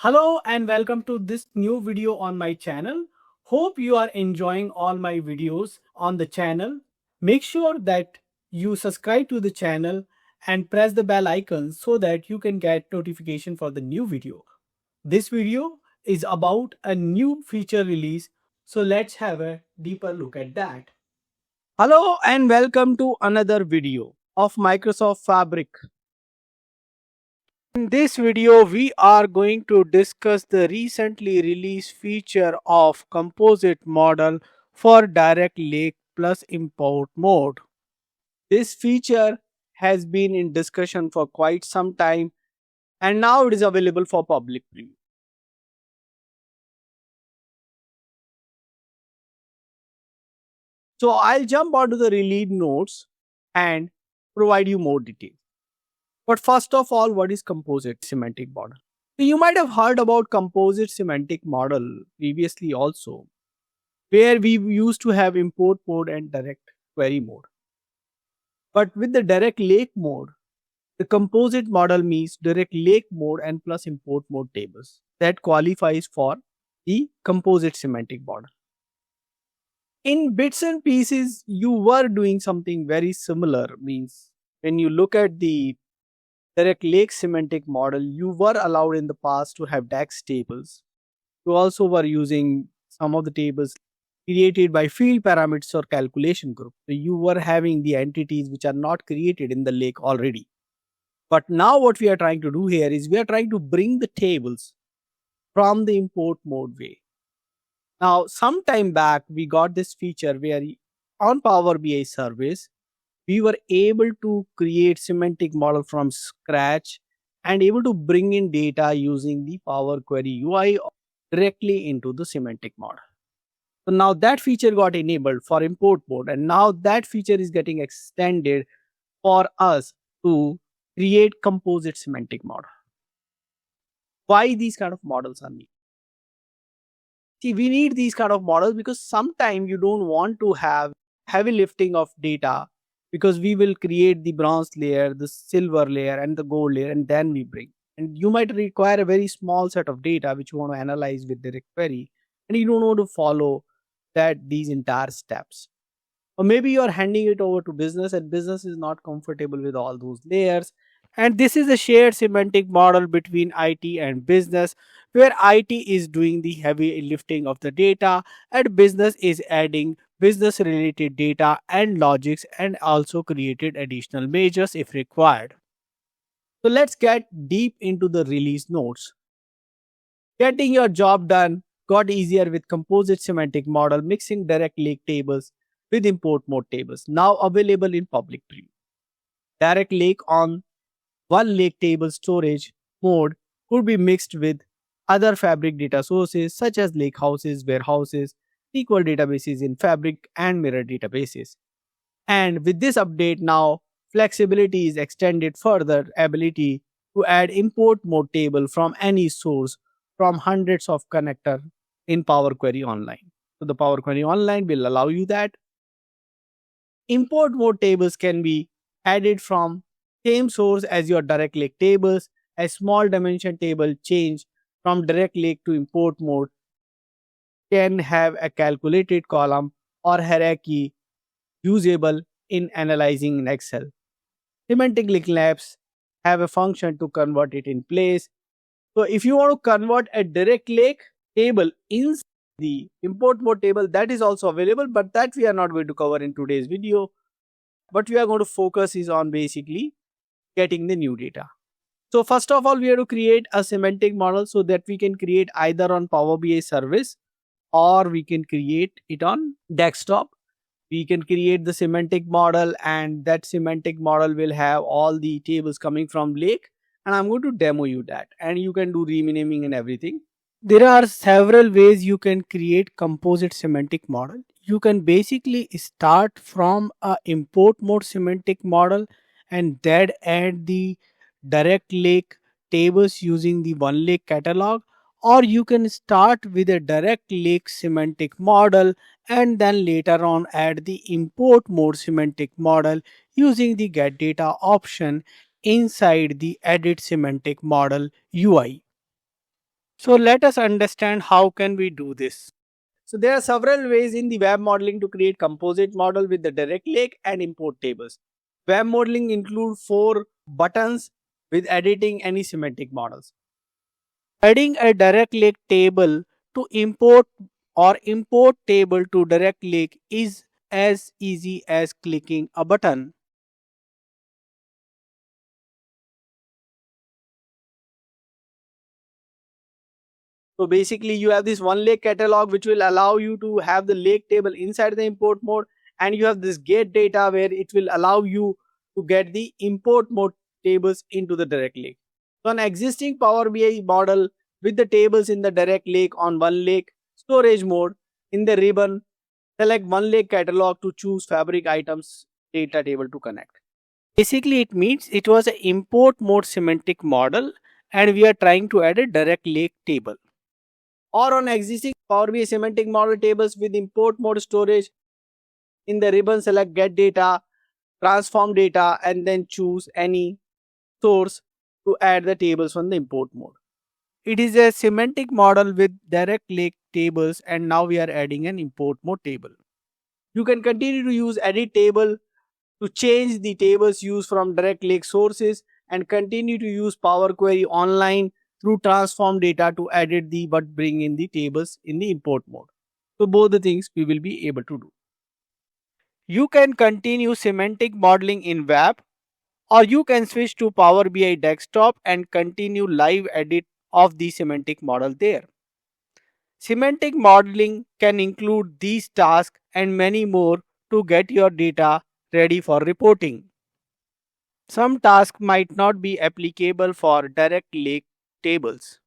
Hello and welcome to this new video on my channel. Hope you are enjoying all my videos on the channel. Make sure that you subscribe to the channel and press the bell icon so that you can get notification for the new video. This video is about a new feature release, so let's have a deeper look at that. Hello and welcome to another video of Microsoft Fabric. In this video, we are going to discuss the recently released feature of Composite Model for Direct Lake Plus Import Mode. This feature has been in discussion for quite some time and now it is available for public preview. So I'll jump onto the release notes and provide you more details. But first of all, what is Composite Semantic Model? You might have heard about Composite Semantic Model previously also, where we used to have import mode and direct query mode. But with the direct lake mode, the composite model means direct lake mode and plus import mode tables that qualifies for the composite semantic model. In bits and pieces, you were doing something very similar. Means when you look at the direct lake semantic model, you were allowed in the past to have DAX tables. You also were using some of the tables created by field parameters or calculation group. So you were having the entities which are not created in the lake already. But now what we are trying to do here is we are trying to bring the tables from the import mode way. Now, some time back, we got this feature where on Power BI service, we were able to create semantic model from scratch and able to bring in data using the Power Query UI directly into the semantic model. So now that feature got enabled for import mode, and now that feature is getting extended for us to create composite semantic model. Why these kind of models are needed? See, we need these kind of models because sometimes you don't want to have heavy lifting of data, because we will create the bronze layer, the silver layer and the gold layer, and then we bring. And you might require a very small set of data which you want to analyze with direct query, and you don't want to follow these entire steps. Or maybe you're handing it over to business and business is not comfortable with all those layers. And this is a shared semantic model between IT and business, where IT is doing the heavy lifting of the data and business is adding business related data and logics and also created additional measures if required. So let's get deep into the release notes. Getting your job done got easier with composite semantic model mixing direct lake tables with import mode tables, now available in public preview. Direct lake on one lake table storage mode could be mixed with other Fabric data sources such as lakehouses, warehouses, SQL databases in Fabric, and mirror databases. And with this update now, flexibility is extended further, ability to add import mode table from any source from hundreds of connector in Power Query Online. So the Power Query Online will allow you that. Import mode tables can be added from same source as your direct lake tables. A small dimension table change from direct lake to import mode can have a calculated column or hierarchy usable in analyzing in Excel. Semantic link labs have a function to convert it in place. So if you want to convert a direct lake table in the import mode table, that is also available, but that we are not going to cover in today's video. What we are going to focus is on basically getting the new data. So first of all, we have to create a semantic model so that we can create either on Power BI service or we can create it on desktop. We can create the semantic model and that semantic model will have all the tables coming from lake, and I'm going to demo you that, and you can do renaming and everything. There are several ways you can create composite semantic model. You can basically start from a import mode semantic model and then add the direct lake tables using the one lake catalog, or you can start with a direct lake semantic model and then later on add the import mode semantic model using the get data option inside the edit semantic model UI. So let us understand how can we do this. So there are several ways in the web modeling to create composite model with the direct lake and import tables. Web modeling include 4 buttons with editing any semantic models. Adding a direct lake table to import or import table to direct lake is as easy as clicking a button. So basically you have this one lake catalog which will allow you to have the lake table inside the import mode, and you have this get data where it will allow you to get the import mode tables into the direct lake. So an existing Power BI model with the tables in the direct lake on one lake storage mode, in the ribbon select one lake catalog to choose fabric items data table to connect. Basically it means it was an import mode semantic model and we are trying to add a direct lake table. Or on existing Power BI semantic model tables with import mode storage, in the ribbon select get data, transform data, and then choose any source to add the tables from the import mode. It is a semantic model with direct lake tables, and now we are adding an import mode table. You can continue to use edit table to change the tables used from direct lake sources, and continue to use Power Query online through transform data to edit the but bring in the tables in the import mode. So both the things we will be able to do. You can continue semantic modeling in web, or you can switch to Power BI desktop and continue live edit of the semantic model there. Semantic modeling can include these tasks and many more to get your data ready for reporting. Some tasks might not be applicable for direct lake tables.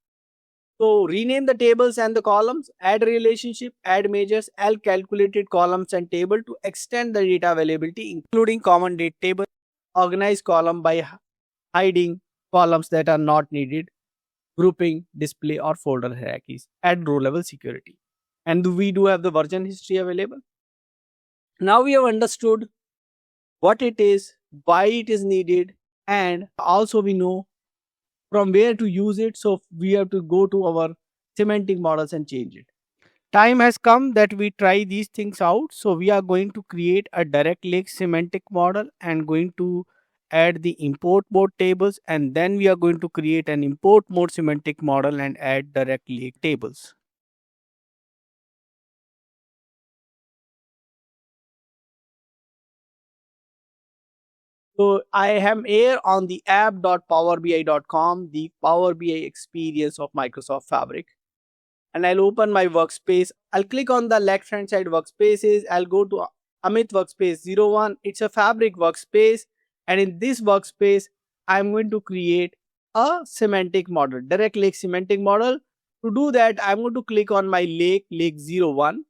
So rename the tables and the columns, add relationship, add measures, add calculated columns and table to extend the data availability, including common date table, organize column by hiding columns that are not needed, grouping, display or folder hierarchies, add row level security. And we do have the version history available. Now we have understood what it is, why it is needed, and also we know from where to use it. So we have to go to our semantic models and change it. Time has come that we try these things out. So we are going to create a direct lake semantic model and going to add the import mode tables, and then we are going to create an import mode semantic model and add direct lake tables. So I am here on the app.powerbi.com, the Power BI experience of Microsoft Fabric. And I'll open my workspace. I'll click on the left hand side workspaces. I'll go to Amit workspace 01. It's a Fabric workspace. And in this workspace, I'm going to create a semantic model, direct lake semantic model. To do that, I'm going to click on my lake 01.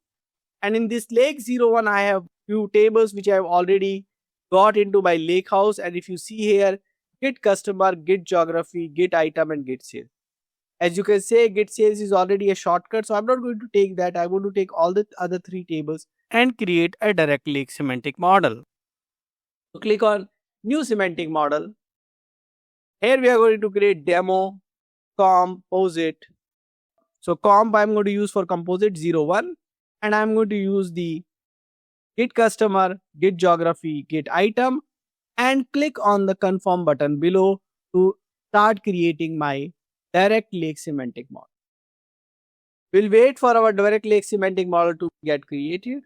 And in this lake 01, I have few tables which I have already got into my lake house. And if you see here, get customer, get geography, get item, and get sale. As you can say, get sales is already a shortcut, so I'm not going to take that. I'm going to take all the other 3 tables and create a direct lake semantic model. So click on new semantic model. Here we are going to create demo composite. So comp I'm going to use for composite 01, and I'm going to use the get customer, get geography, get item, and click on the confirm button below to start creating my direct lake semantic model. We'll wait for our direct lake semantic model to get created.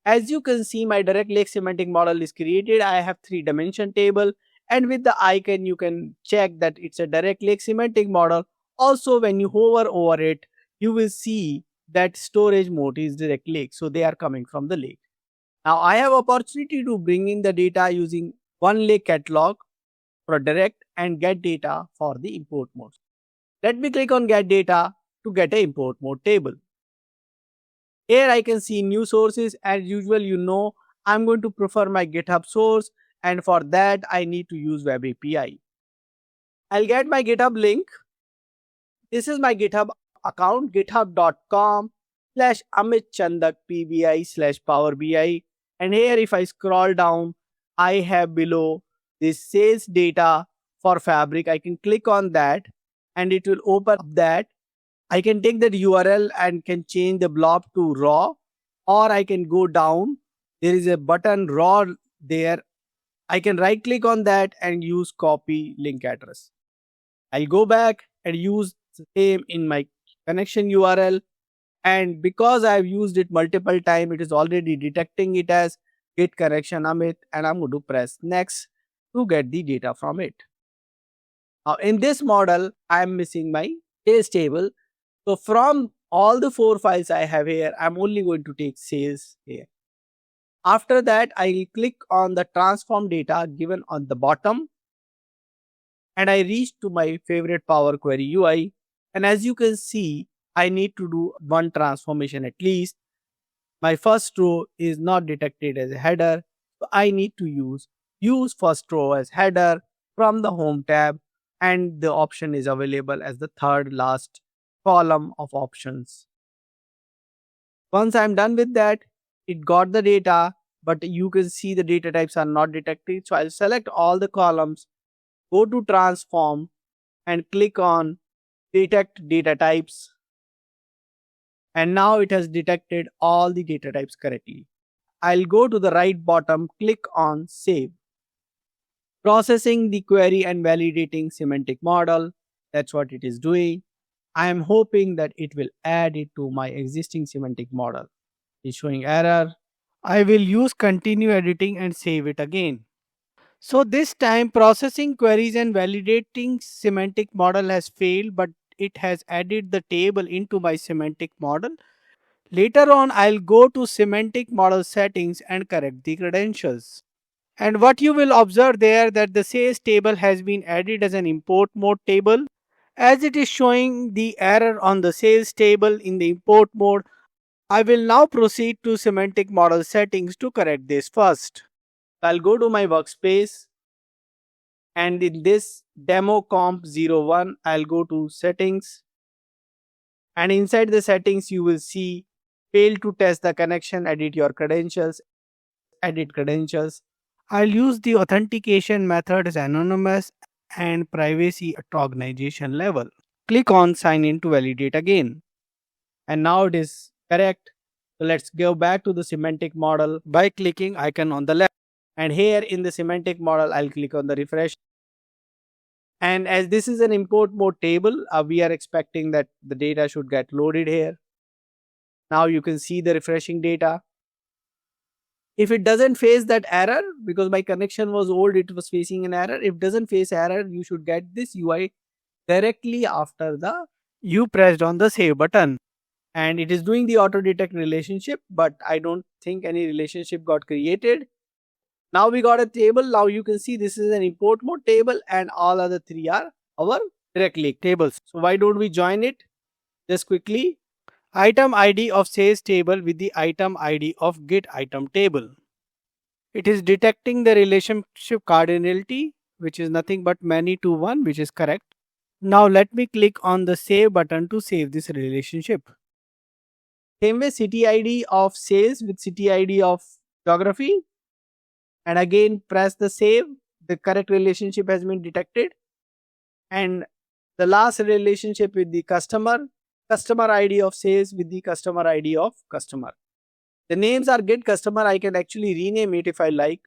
As you can see, my direct lake semantic model is created. I have 3 dimension table, and with the icon you can check that it's a direct lake semantic model. Also, when you hover over it, you will see that storage mode is direct lake, so they are coming from the lake. Now I have opportunity to bring in the data using one lake catalog for direct and get data for the import mode. Let me click on get data to get a import mode table. Here I can see new sources. As usual, I'm going to prefer my GitHub source, and for that I need to use Web API. I'll get my GitHub link. This is my GitHub account, github.com/amitchandakpbi/powerbi. And here if I scroll down, I have below this sales data for Fabric. I can click on that, and it will open up that. I can take that URL and can change the blob to raw, or I can go down. There is a button raw there. I can right click on that and use copy link address. I'll go back and use the same in my connection URL. And because I've used it multiple times, it is already detecting it as git connection Amit, and I'm going to press next to get the data from it. Now in this model, I'm missing my sales table. So from all the 4 files I have here, I'm only going to take sales here. After that, I'll click on the transform data given on the bottom, and I reach to my favorite Power Query UI. And as you can see, I need to do one transformation at least. My first row is not detected as a header, so I need to use first row as header from the home tab, and the option is available as the third last column of options. Once I'm done with that, it got the data, but you can see the data types are not detected. So I'll select all the columns, go to transform, and click on detect data types. And now it has detected all the data types correctly. I'll go to the right bottom, click on save. Processing the query and validating semantic model. That's what it is doing. I am hoping that it will add it to my existing semantic model. It's showing error. I will use continue editing and save it again. So this time processing queries and validating semantic model has failed, but it has added the table into my semantic model. Later on, I'll go to semantic model settings and correct the credentials. And what you will observe there that the sales table has been added as an import mode table. As it is showing the error on the sales table in the import mode, I will now proceed to semantic model settings to correct this first. I'll go to my workspace, and in this demo comp01, I'll go to settings, and inside the settings you will see fail to test the connection, edit your credentials, edit credentials. I'll use the authentication method as anonymous and privacy at organization level. Click on sign in to validate again. And now it is correct. So let's go back to the semantic model by clicking icon on the left. And here in the semantic model, I'll click on the refresh. And as this is an import mode table, we are expecting that the data should get loaded here. Now you can see the refreshing data. If it doesn't face that error, because my connection was old, it was facing an error. If it doesn't face error, you should get this UI directly after you pressed on the save button. And it is doing the auto detect relationship, but I don't think any relationship got created. Now we got a table. Now you can see this is an import mode table, and all other three are our direct link tables. So why don't we join it? Just quickly, item ID of sales table with the item ID of get item table. It is detecting the relationship cardinality, which is nothing but many to one, which is correct. Now let me click on the save button to save this relationship. Same way, city ID of sales with city ID of geography. And again, press the save. The correct relationship has been detected. And the last relationship with the customer ID of sales with the customer ID of customer. The names are get customer. I can actually rename it if I like.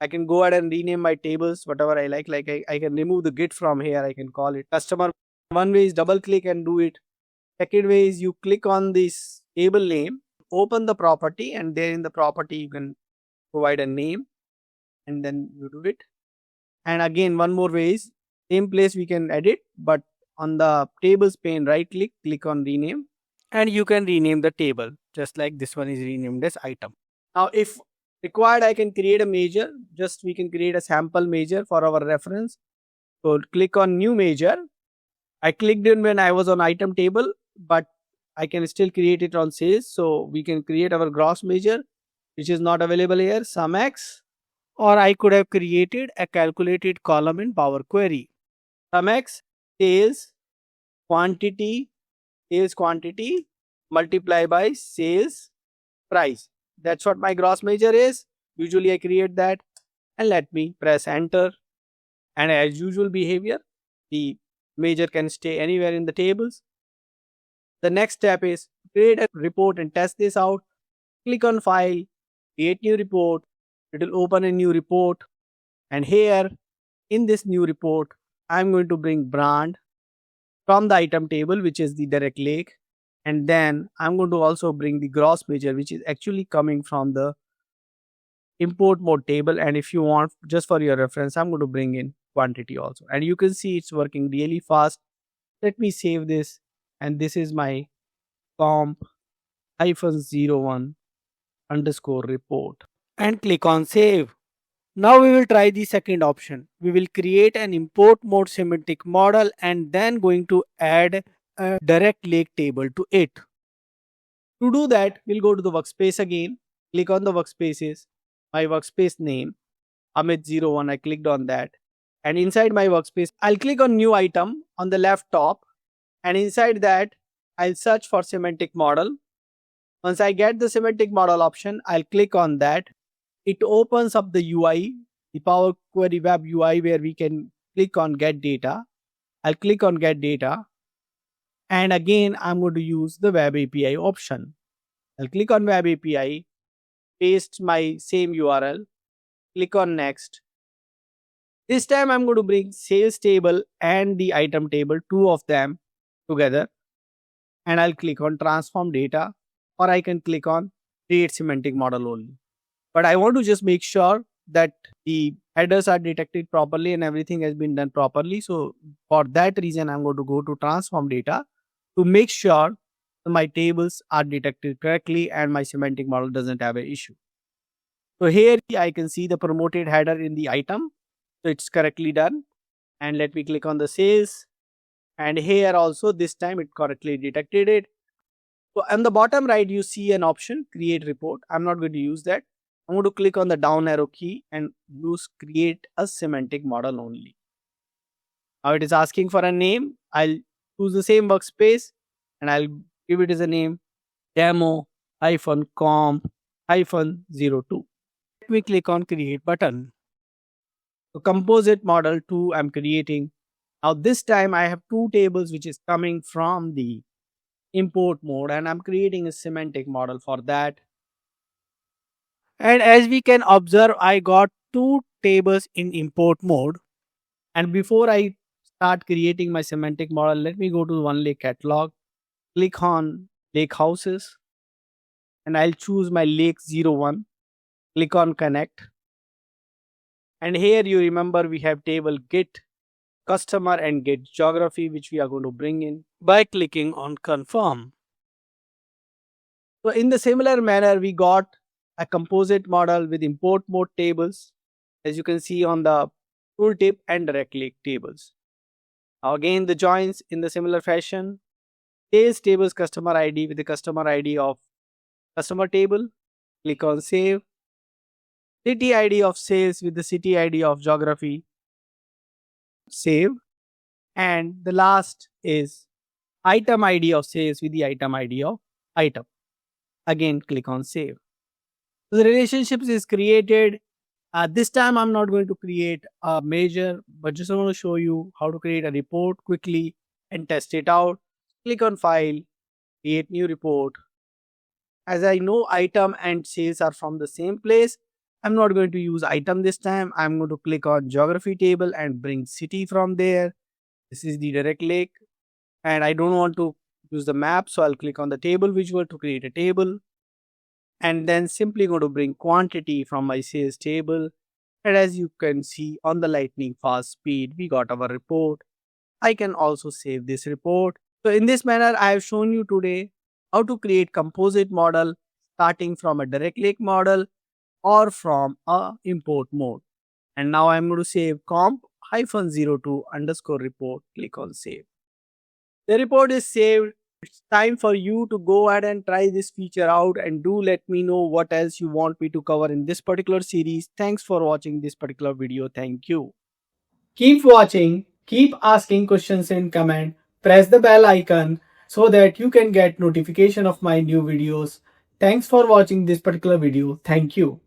I can go ahead and rename my tables, whatever I like. Like I can remove the git from here. I can call it customer. One way is double click and do it. Second way is you click on this table name, open the property, and there in the property you can provide a name, and then you do it. And again, one more way is same place we can edit, but on the tables pane, right click, click on rename, and you can rename the table just like this one is renamed as item. Now, if required, I can create a measure. Just we can create a sample measure for our reference. So click on new measure. I clicked in when I was on item table, but I can still create it on sales. So we can create our gross measure, which is not available here, sum x, or I could have created a calculated column in Power Query. Sum x, sales quantity multiply by sales price. That's what my gross measure is. Usually I create that, and let me press enter. And as usual behavior, the Measure can stay anywhere in the tables. The next step is create a report and test this out. Click on File, create new report. It will open a new report. And here in this new report, I'm going to bring brand from the item table, which is the direct link. And then I'm going to also bring the gross measure, which is actually coming from the import mode table. And if you want, just for your reference, I'm going to bring in quantity also. And you can see it's working really fast. Let me save this. And this is my comp-01 underscore report. And click on save. Now we will try the second option. We will create an import mode semantic model and then going to add a direct lake table to it. To do that, we'll go to the workspace again, click on the workspaces, my workspace name, Amit01, I clicked on that. And inside my workspace, I'll click on new item on the left top. And inside that, I'll search for semantic model. Once I get the semantic model option, I'll click on that. It opens up the UI, the Power Query Web UI, where we can click on get data. I'll click on get data. And again, I'm going to use the Web API option. I'll click on Web API, paste my same URL, click on next. This time I'm going to bring sales table and the item table, two of them together. And I'll click on transform data, or I can click on create semantic model only. But I want to just make sure that the headers are detected properly and everything has been done properly. So for that reason, I'm going to go to transform data to make sure my tables are detected correctly and my semantic model doesn't have an issue. So here I can see the promoted header in the item. So it's correctly done. And let me click on the sales. And here also this time it correctly detected it. So on the bottom right, you see an option, create report. I'm not going to use that. I'm going to click on the down arrow key and use create a semantic model only. Now it is asking for a name. I'll choose the same workspace and I'll give it as a name demo-comp-02. Let me click on create button. So composite model 2 I'm creating. Now this time I have two tables which is coming from the import mode and I'm creating a semantic model for that. And as we can observe, I got two tables in import mode. And before I start creating my semantic model, let me go to one lake catalog, click on lake houses, and I'll choose my lake 01, click on connect. And here you remember we have table get customer and get geography, which we are going to bring in by clicking on confirm. So in the similar manner, we got a composite model with import mode tables, as you can see on the tooltip, and direct link tables. Now again, the joins in the similar fashion. Sales tables customer ID with the customer ID of customer table. Click on save. City ID of sales with the city ID of geography. Save. And the last is item ID of sales with the item ID of item. Again, click on save. So the relationships is created. This time I'm not going to create a measure, but just want to show you how to create a report quickly and test it out. Click on file, create new report. As I know item and sales are from the same place, I'm not going to use item this time. I'm going to click on geography table and bring city from there. This is the direct link and I don't want to use the map. So I'll click on the table visual to create a table. And then simply going to bring quantity from my sales table. And as you can see on the lightning fast speed, we got our report. I can also save this report. So in this manner, I have shown you today how to create composite model starting from a direct link model or from a import mode. And now I'm going to save comp-02 underscore report. Click on save. The report is saved. It's time for you to go ahead and try this feature out and do let me know what else you want me to cover in this particular series. Thanks for watching this particular video. Thank you. Keep watching, keep asking questions in comment, press the bell icon so that you can get notification of my new videos. Thanks for watching this particular video. Thank you.